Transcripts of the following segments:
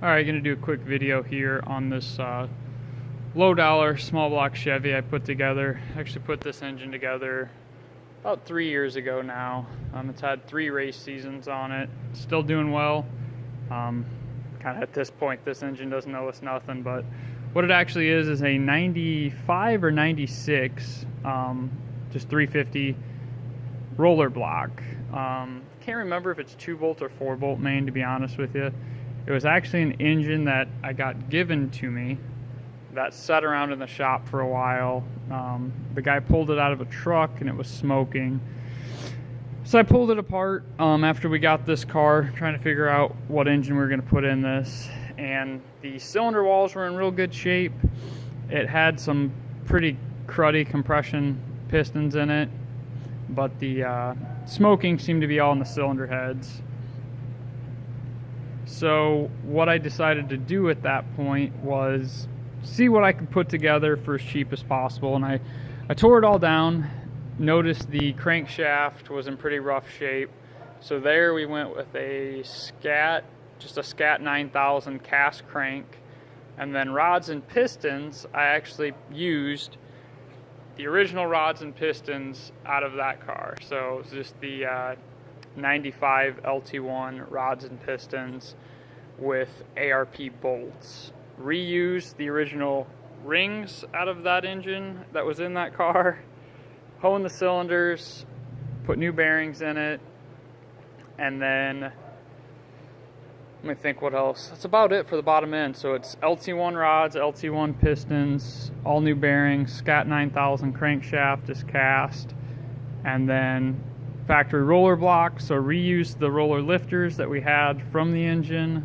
Alright, gonna do a quick video here on this low dollar small block Chevy I put together. I actually put this engine together about 3 years ago now. It's had 3 race seasons on it. Still doing well. Kind of at this point, this engine doesn't owe us nothing, but what it actually is a 95 or 96 just 350 roller block. Can't remember if it's 2-bolt or 4-bolt main, to be honest with you. It was actually an engine that I got given to me that sat around in the shop for a while. The guy pulled it out of a truck and it was smoking. So I pulled it apart after we got this car, trying to figure out what engine we were going to put in this. And the cylinder walls were in real good shape. It had some pretty cruddy compression pistons in it, but the smoking seemed to be all in the cylinder heads. So what I decided to do at that point was see what I could put together for as cheap as possible. And I tore it all down, noticed the crankshaft was in pretty rough shape. So there we went with a Scat, just a Scat 9000 cast crank. And then rods and pistons, I actually used the original rods and pistons out of that car. So it's just the 95 LT1 rods and pistons with ARP bolts. Reused the original rings out of that engine that was in that car, honed the cylinders, put new bearings in it, and then let me think what else. That's about it for the bottom end. So it's LT1 rods, LT1 pistons, all new bearings, Scat 9000 crankshaft is cast, and then factory roller blocks. So reused the roller lifters that we had from the engine,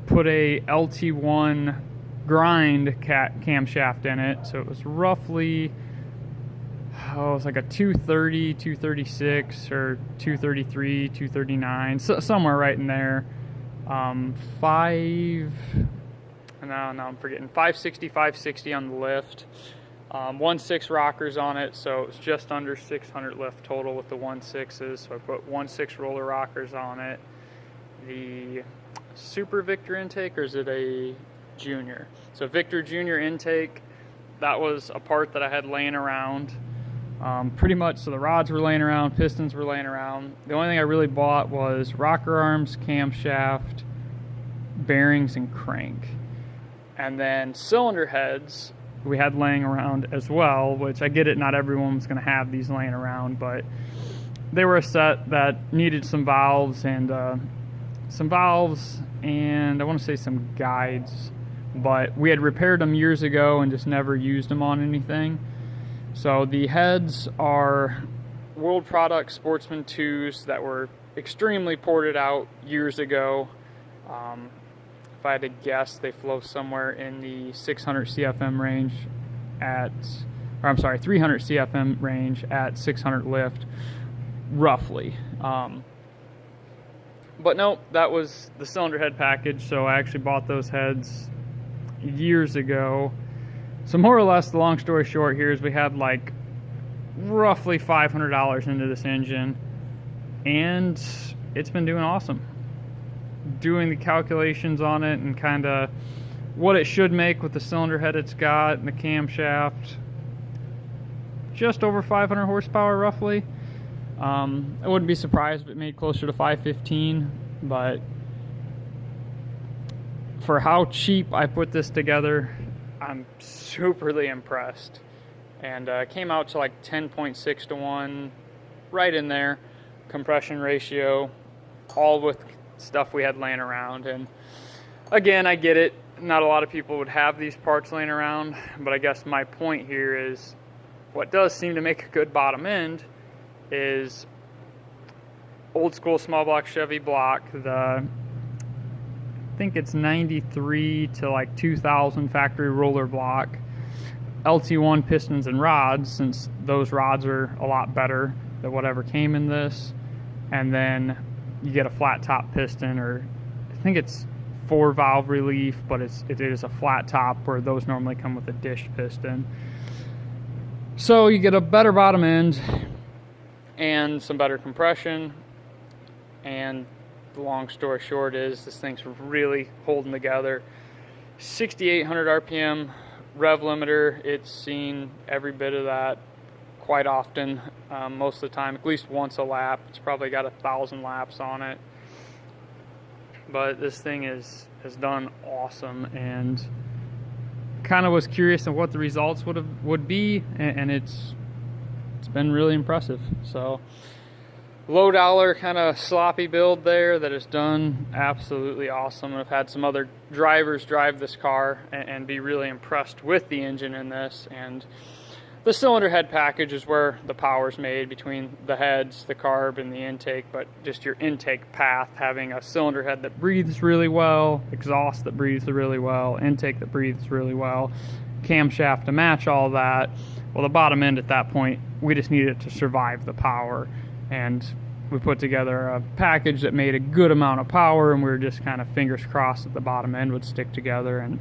put a LT1 grind camshaft in it. So it was roughly, it was like a 230, 236, or 233, 239, so somewhere right in there. I'm forgetting, 560, 560 on the lift. 1.6 rockers on it, so it's just under 600 lift total with the 1.6s. So I put 1.6 roller rockers on it. The Super Victor intake, or is it a Junior? So Victor Junior intake, that was a part that I had laying around. Pretty much, so the rods were laying around, pistons were laying around. The only thing I really bought was rocker arms, camshaft, bearings, and crank. And then cylinder heads we had laying around as well, which I get it, not everyone's going to have these laying around, but they were a set that needed some valves and I want to say some guides, but we had repaired them years ago and just never used them on anything. So the heads are World Product Sportsman 2s that were extremely ported out years ago. If I had to guess, they flow somewhere in the 600 CFM range at, or I'm sorry, 300 CFM range at 600 lift, roughly. But no, that was the cylinder head package, so I actually bought those heads years ago. So more or less, the long story short here is we had like roughly $500 into this engine, and it's been doing awesome. Doing the calculations on it and kind of what it should make with the cylinder head it's got and the camshaft, just over 500 horsepower roughly. I wouldn't be surprised if it made closer to 515, but for how cheap I put this together, I'm superly impressed. And came out to like 10.6 to 1, right in there, compression ratio, all with stuff we had laying around. And again, I get it, not a lot of people would have these parts laying around, but I guess my point here is what does seem to make a good bottom end is old school small block Chevy block, I think it's 93 to like 2000 factory roller block, LT1 pistons and rods, since those rods are a lot better than whatever came in this. And then you get a flat top piston, or I think it's 4 valve relief, but it is a flat top, where those normally come with a dish piston. So you get a better bottom end and some better compression, and the long story short is this thing's really holding together. 6,800 RPM rev limiter. It's seen every bit of that quite often, most of the time, at least once a lap. It's probably got 1,000 laps on it. But this thing has done awesome, and kind of was curious on what the results would be, and it's been really impressive. So low dollar kind of sloppy build there that is done absolutely awesome. I've had some other drivers drive this car and be really impressed with the engine in this, and the cylinder head package is where the power's made between the heads, the carb, and the intake. But just your intake path, having a cylinder head that breathes really well, exhaust that breathes really well, intake that breathes really well, camshaft to match all that. Well, the bottom end at that point, we just needed it to survive the power, and we put together a package that made a good amount of power, and we were just kind of fingers crossed that the bottom end would stick together, and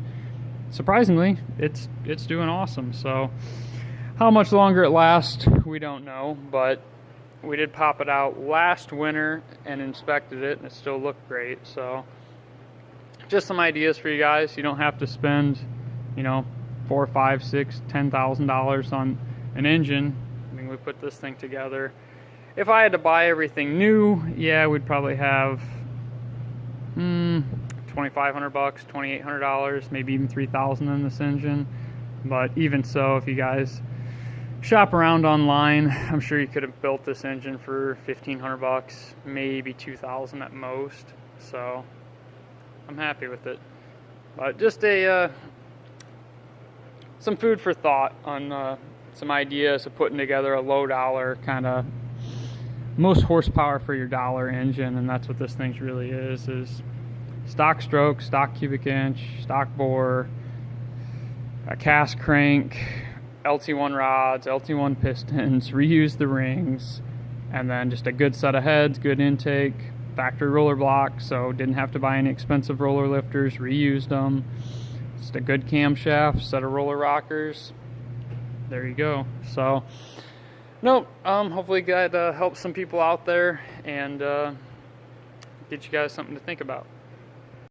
surprisingly it's doing awesome. So how much longer it lasts, we don't know, but we did pop it out last winter and inspected it, and it still looked great. So just some ideas for you guys. You don't have to spend, you know, $4, $5, $6, $10,000 on an engine. I mean, we put this thing together. If I had to buy everything new, yeah, we'd probably have $2,500, $2,800, maybe even $3,000 in this engine. But even so, if you guys shop around online, I'm sure you could have built this engine for $1,500, maybe $2,000 at most. So I'm happy with it. But just some food for thought on some ideas of putting together a low dollar kind of most horsepower for your dollar engine, and that's what this thing really is stock stroke, stock cubic inch, stock bore, a cast crank, LT1 rods, LT1 pistons, reuse the rings, and then just a good set of heads, good intake, factory roller block, so didn't have to buy any expensive roller lifters, reused them, just a good camshaft, set of roller rockers. There you go. So nope, hopefully that helps some people out there and get you guys something to think about.